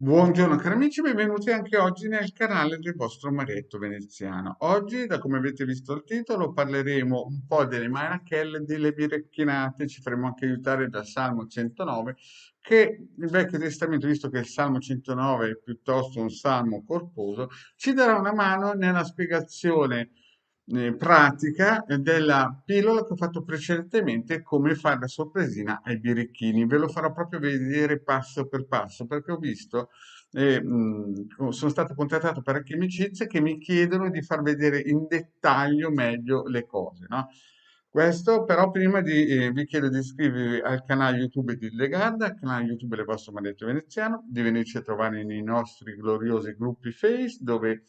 Buongiorno cari amici, benvenuti anche oggi nel canale del vostro Marietto Veneziano. Oggi, da come avete visto il titolo, parleremo un po' delle marachelle e delle birecchinate, ci faremo anche aiutare dal Salmo 109, che il Vecchio Testamento, visto che il Salmo 109 è piuttosto un salmo corposo, ci darà una mano nella spiegazione pratica della pillola che ho fatto precedentemente, come fare la sorpresina ai birichini. Ve lo farò proprio vedere passo per passo, perché ho visto sono stato contattato parecchie amicizie che mi chiedono di far vedere in dettaglio meglio le cose, no? Questo però prima vi chiedo di iscrivervi al canale YouTube di Legarda, al canale YouTube del vostro Marietto Veneziano, di venirci a trovare nei nostri gloriosi gruppi Face, dove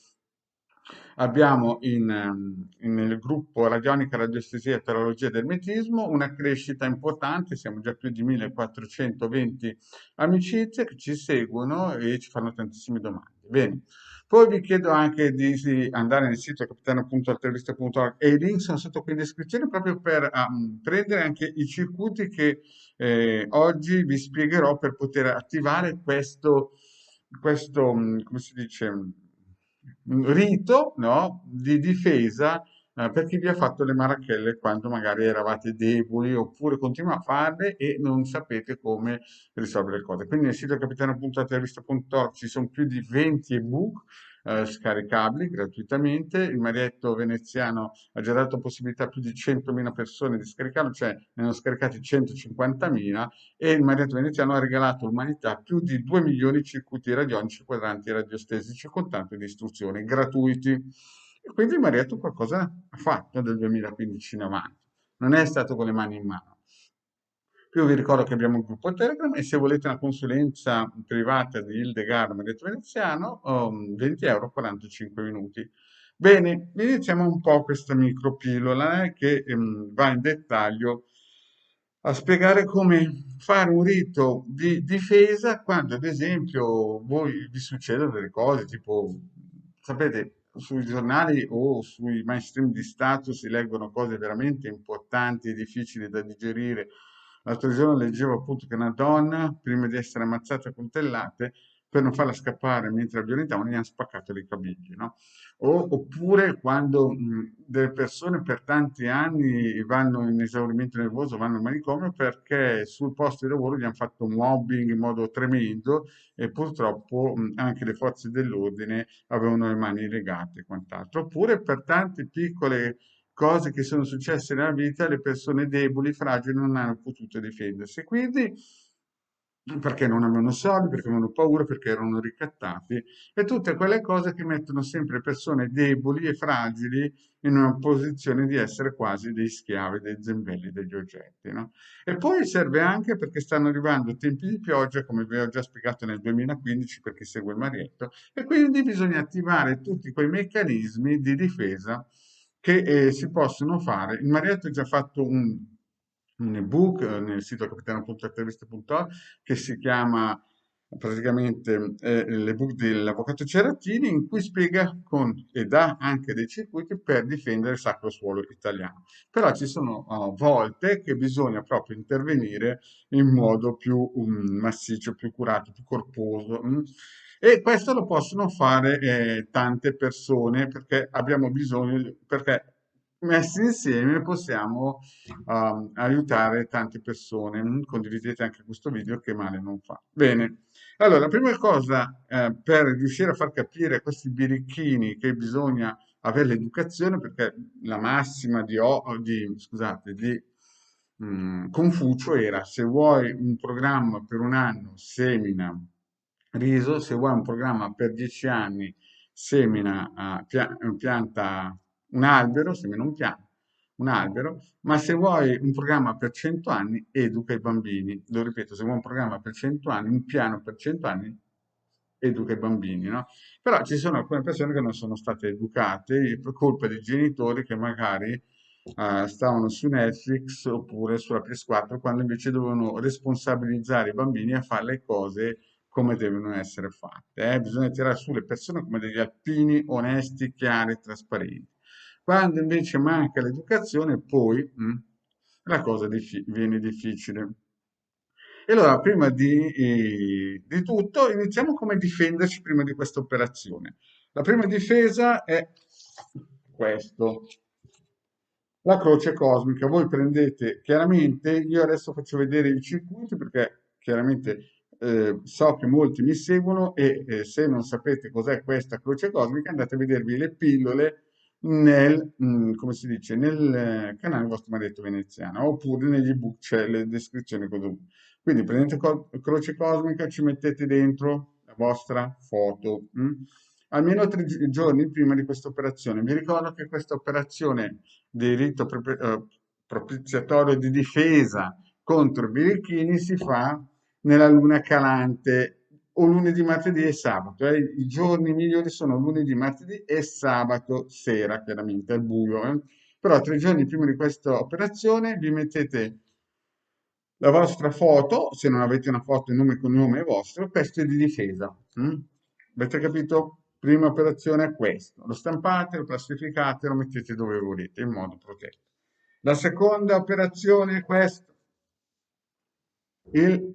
abbiamo nel gruppo Radionica, Radioestesia e Teologia del Metismo una crescita importante, siamo già più di 1420 amicizie che ci seguono e ci fanno tantissime domande. Bene, poi vi chiedo anche di sì, andare nel sito capitano.altervista.org e i link sono sotto qui in descrizione proprio per prendere anche i circuiti che oggi vi spiegherò per poter attivare questo, come si dice, un rito, no, di difesa per chi vi ha fatto le marachelle quando magari eravate deboli oppure continua a farle e non sapete come risolvere le cose. Quindi nel sito capitano.intervista.org ci sono più di 20 ebook scaricabili gratuitamente. Il Marietto Veneziano ha già dato possibilità a più di 100.000 persone di scaricarlo, cioè ne hanno scaricati 150.000 e il Marietto Veneziano ha regalato all'umanità più di 2 milioni di circuiti radionici quadranti radiostesici con tanto di istruzioni gratuiti. E quindi il Marietto qualcosa ha fatto nel 2015 in avanti, non è stato con le mani in mano. Più vi ricordo che abbiamo un gruppo Telegram e se volete una consulenza privata di Hildegard Marietto Veneziano, 20 euro 45 minuti. Bene, iniziamo un po' questa micropillola che va in dettaglio a spiegare come fare un rito di difesa quando, ad esempio, voi vi succedono delle cose, tipo, sapete, sui giornali o sui mainstream di Stato si leggono cose veramente importanti e difficili da digerire. L'altro giorno leggevo appunto che una donna, prima di essere ammazzata a coltellate, per non farla scappare mentre la violentavano, gli hanno spaccato i capigli, no? Oppure quando delle persone per tanti anni vanno in esaurimento nervoso, vanno al manicomio perché sul posto di lavoro gli hanno fatto mobbing in modo tremendo e purtroppo anche le forze dell'ordine avevano le mani legate e quant'altro. Oppure per tante piccole cose che sono successe nella vita, le persone deboli, fragili non hanno potuto difendersi. Quindi perché non avevano soldi, perché avevano paura, perché erano ricattati e tutte quelle cose che mettono sempre persone deboli e fragili in una posizione di essere quasi dei schiavi, dei zembelli, degli oggetti, no? E poi serve anche perché stanno arrivando tempi di pioggia, come vi ho già spiegato nel 2015 per chi segue il Marietto, e quindi bisogna attivare tutti quei meccanismi di difesa che si possono fare. Il Marietto ha già fatto un ebook nel sito capitano.interviste.org che si chiama praticamente l'ebook dell'avvocato Cerattini in cui spiega e dà anche dei circuiti per difendere il sacro suolo italiano. Però ci sono volte che bisogna proprio intervenire in modo più massiccio, più curato, più corposo. E questo lo possono fare tante persone perché abbiamo bisogno, perché messi insieme possiamo aiutare tante persone. Condividete anche questo video che male non fa. Bene, allora, la prima cosa per riuscire a far capire a questi birichini che bisogna avere l'educazione, perché la massima scusate, di Confucio era se vuoi un programma per un anno semina riso, se vuoi un programma per 10 anni semina, pianta un albero, semina un albero, ma se vuoi un programma per 100 anni, educa i bambini. Lo ripeto, se vuoi un programma per 100 anni, un piano per 100 anni, educa i bambini, no? Però ci sono alcune persone che non sono state educate per colpa dei genitori che magari stavano su Netflix oppure sulla PS4 quando invece dovevano responsabilizzare i bambini a fare le cose come devono essere fatte. Bisogna tirare su le persone come degli alpini onesti, chiari e trasparenti. Quando invece manca l'educazione, poi la cosa viene difficile. E allora, prima di tutto, iniziamo come difenderci prima di questa operazione. La prima difesa è questo, la croce cosmica. Voi prendete, chiaramente, io adesso faccio vedere i circuiti perché chiaramente so che molti mi seguono e se non sapete cos'è questa croce cosmica andate a vedervi le pillole nel, come si dice, nel canale vostro Marietto Veneziano oppure negli ebook c'è le descrizioni così. Quindi prendete croce cosmica, ci mettete dentro la vostra foto. Almeno 3 giorni prima di questa operazione. Vi ricordo che questa operazione di rito propiziatorio di difesa contro i birichini si fa nella luna calante o lunedì, martedì e sabato. I giorni migliori sono lunedì, martedì e sabato sera, chiaramente al buio. Però 3 giorni prima di questa operazione vi mettete la vostra foto, se non avete una foto, il nome e cognome è vostro, questo è di difesa. Avete capito? Prima operazione è questo. Lo stampate, lo plastificate, lo mettete dove volete, in modo protetto. La seconda operazione è questo. Il-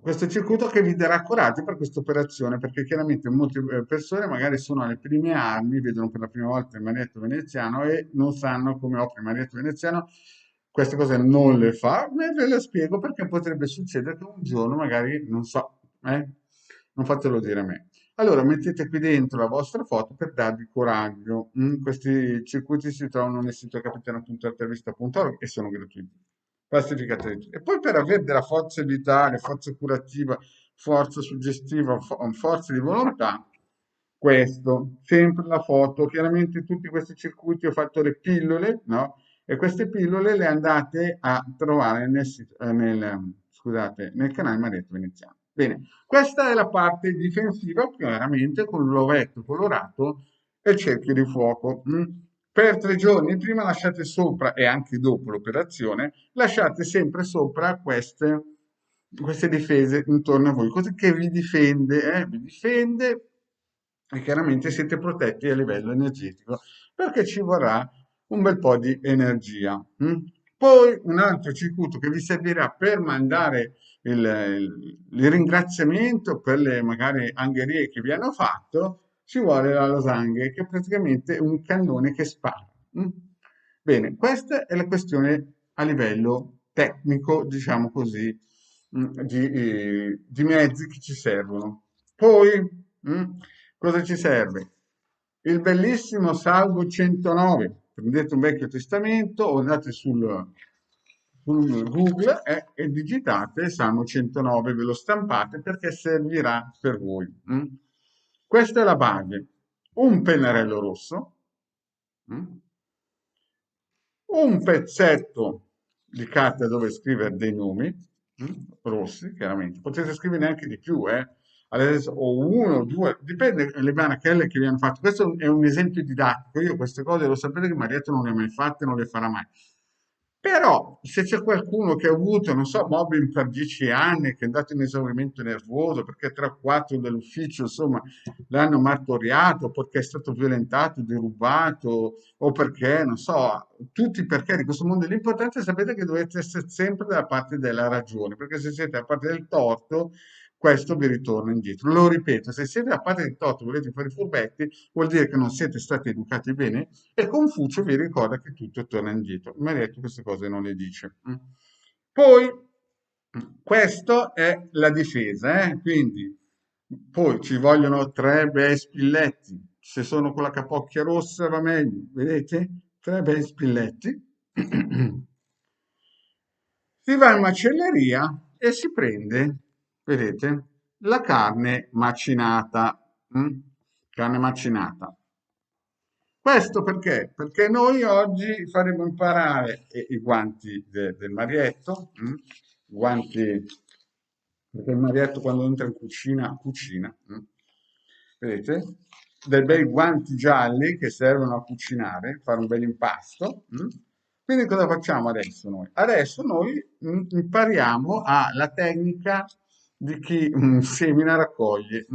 Questo circuito che vi darà coraggio per questa operazione, perché chiaramente molte persone magari sono alle prime armi, vedono per la prima volta il marietto veneziano e non sanno come opera il marietto veneziano. Queste cose non le fa, ma ve le spiego perché potrebbe succedere che un giorno magari, non so, non fatelo dire a me. Allora mettete qui dentro la vostra foto per darvi coraggio. Questi circuiti si trovano nel sito capitano.intervista.org e sono gratuiti. Plastificatrice. E poi per avere della forza vitale, forza curativa, forza suggestiva, forza di volontà, questo, sempre la foto. Chiaramente in tutti questi circuiti ho fatto le pillole, no? E queste pillole le andate a trovare scusate, nel canale Marietto Veneziano. Bene, questa è la parte difensiva, chiaramente con l'ovetto colorato e il cerchio di fuoco. Per 3 giorni prima lasciate sopra e anche dopo l'operazione, lasciate sempre sopra queste difese intorno a voi, così che vi difende e chiaramente siete protetti a livello energetico perché ci vorrà un bel po' di energia. Poi un altro circuito che vi servirà per mandare il ringraziamento per le magari angherie che vi hanno fatto, ci vuole la Losanghe, che è praticamente un cannone che spara. Bene, questa è la questione a livello tecnico, diciamo così, di mezzi che ci servono. Poi, cosa ci serve? Il bellissimo Salmo 109. Prendete un vecchio testamento o andate sul Google e digitate Salmo 109, ve lo stampate perché servirà per voi. Questa è la base. Un pennarello rosso, mm, un pezzetto di carta dove scrivere dei nomi, rossi, chiaramente. Potete scrivere anche di più, eh. Adesso, o uno, due, dipende dalle marachelle che vi hanno fatto. Questo è un esempio didattico. Io queste cose lo sapete che Marietta non le ha mai fatte, non le farà mai. Però, se c'è qualcuno che ha avuto, non so, mobbing per 10 anni, che è andato in esaurimento nervoso perché 3 o 4 dell'ufficio, insomma, l'hanno martoriato, perché è stato violentato, derubato, o perché, non so, tutti i perché di questo mondo. L'importante è sapere che dovete essere sempre dalla parte della ragione, perché se siete dalla parte del torto, questo vi ritorna indietro. Lo ripeto, se siete dalla parte del torto e volete fare i furbetti, vuol dire che non siete stati educati bene e Confucio vi ricorda che tutto torna indietro. Maledetto queste cose non le dice. Poi, questo è la difesa, quindi poi ci vogliono 3 bei spilletti. Se sono con la capocchia rossa va meglio, vedete? 3 bei spilletti. Si va in macelleria e si prende, vedete, la carne macinata. Carne macinata. Questo perché? Perché noi oggi faremo imparare i guanti del Marietto, guanti, perché il Marietto quando entra in cucina, cucina, vedete? Dei bei guanti gialli che servono a cucinare, fare un bel impasto. Quindi cosa facciamo adesso noi? Adesso noi impariamo la tecnica di chi semina raccoglie.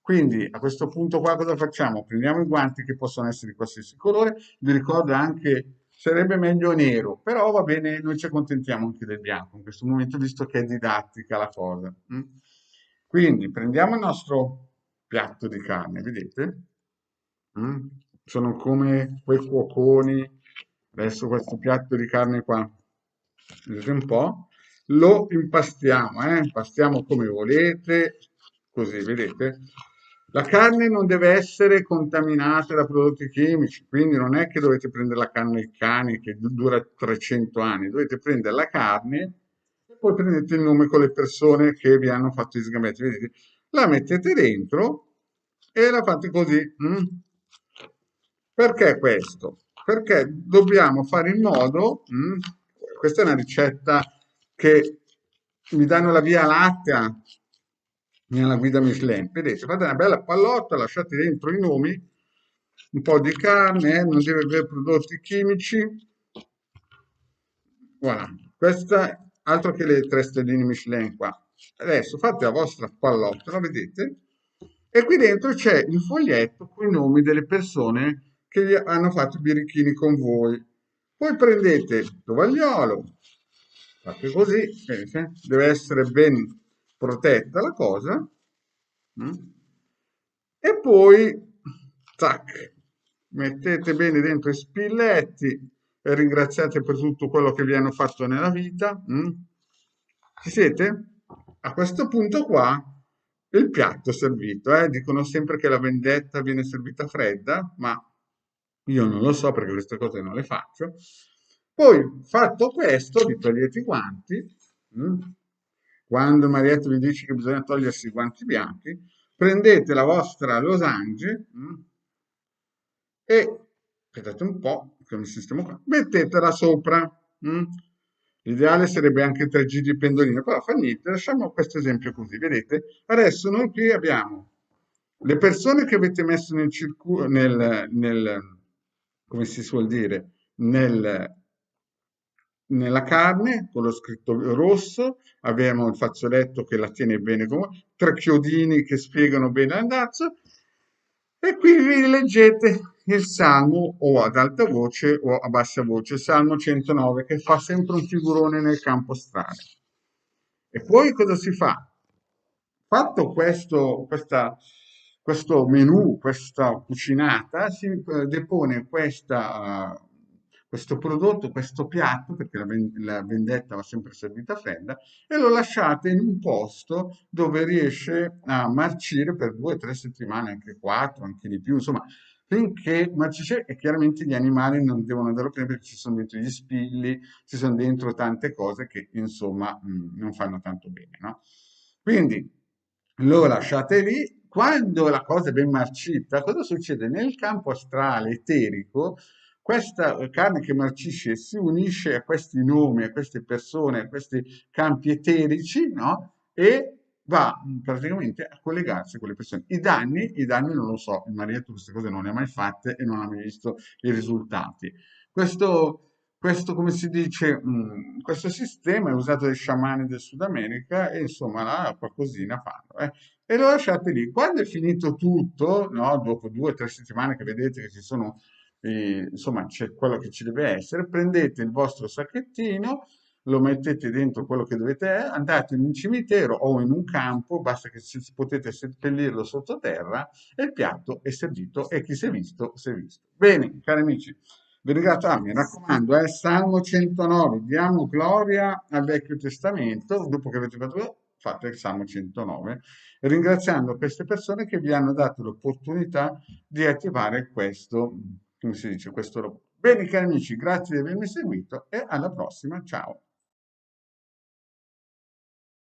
Quindi a questo punto qua cosa facciamo? Prendiamo i guanti che possono essere di qualsiasi colore, vi ricordo anche sarebbe meglio nero, però va bene, noi ci accontentiamo anche del bianco in questo momento, visto che è didattica la cosa. Quindi prendiamo il nostro piatto di carne, vedete? Mm? Sono come quei fuoconi. Adesso questo piatto di carne qua, vedete un po', lo impastiamo, impastiamo come volete, così, vedete? La carne non deve essere contaminata da prodotti chimici, quindi non è che dovete prendere la carne di cani che dura 300 anni, dovete prendere la carne e poi prendete il nome con le persone che vi hanno fatto gli sgambetti, vedete? La mettete dentro e la fate così. Perché questo? Perché dobbiamo fare in modo, questa è una ricetta che mi danno la via lattea nella guida Michelin. Vedete, fate una bella pallotta, lasciate dentro i nomi, un po' di carne, non deve avere prodotti chimici. Voilà, questa altro che le 3 stelline Michelin qua. Adesso fate la vostra pallotta, la vedete? E qui dentro c'è il foglietto con i nomi delle persone che hanno fatto i birichini con voi. Poi prendete il tovagliolo, fate così, vedete? Deve essere ben protetta la cosa. mm? E poi, tac, mettete bene dentro i spilletti e ringraziate per tutto quello che vi hanno fatto nella vita. Ci siete? A questo punto qua il piatto è servito. Dicono sempre che la vendetta viene servita fredda, ma io non lo so perché queste cose non le faccio. Poi, fatto questo, vi togliete i guanti. mm? Quando Marietto vi dice che bisogna togliersi i guanti bianchi, prendete la vostra losange e aspettate un po', che mi sistemo qua, mettetela sopra. mm? L'ideale sarebbe anche 3 giri di pendolino, però fa niente, lasciamo questo esempio così, vedete? Adesso noi qui abbiamo le persone che avete messo nel circuito, come si suol dire, nella carne con lo scritto rosso, abbiamo il fazzoletto che la tiene bene come, 3 chiodini che spiegano bene l'andazzo e qui vi leggete il Salmo o ad alta voce o a bassa voce, Salmo 109 che fa sempre un figurone nel campo strano. E poi cosa si fa? Fatto questo menù, questa cucinata, si depone questo prodotto, questo piatto, perché la vendetta va sempre servita fredda, e lo lasciate in un posto dove riesce a marcire per 2 o 3 settimane, anche 4, anche di più, insomma, finché marcisce e chiaramente gli animali non devono andarlo prima perché ci sono dentro gli spilli, ci sono dentro tante cose che insomma non fanno tanto bene, no? Quindi lo lasciate lì. Quando la cosa è ben marcita, cosa succede? Nel campo astrale eterico, questa carne che marcisce si unisce a questi nomi, a queste persone, a questi campi eterici, no? E va praticamente a collegarsi con le persone. I danni non lo so, il marito queste cose non le ha mai fatte e non ha mai visto i risultati. Questo, come si dice, questo sistema è usato dai sciamani del Sud America e insomma là qualcosina fanno. E lo lasciate lì. Quando è finito tutto, no, dopo 2 o 3 settimane che vedete che ci sono, insomma, c'è quello che ci deve essere, prendete il vostro sacchettino, lo mettete dentro quello che dovete, andate in un cimitero o in un campo, basta che potete seppellirlo sottoterra e il piatto è servito e chi si è visto, si è visto. Bene, cari amici. Vi ringrazio, mi raccomando, Salmo 109, diamo gloria al Vecchio Testamento, dopo che avete fatto, fate il Salmo 109, ringraziando queste persone che vi hanno dato l'opportunità di attivare questo, come si dice, questo robot. Bene, cari amici, grazie di avermi seguito e alla prossima, ciao.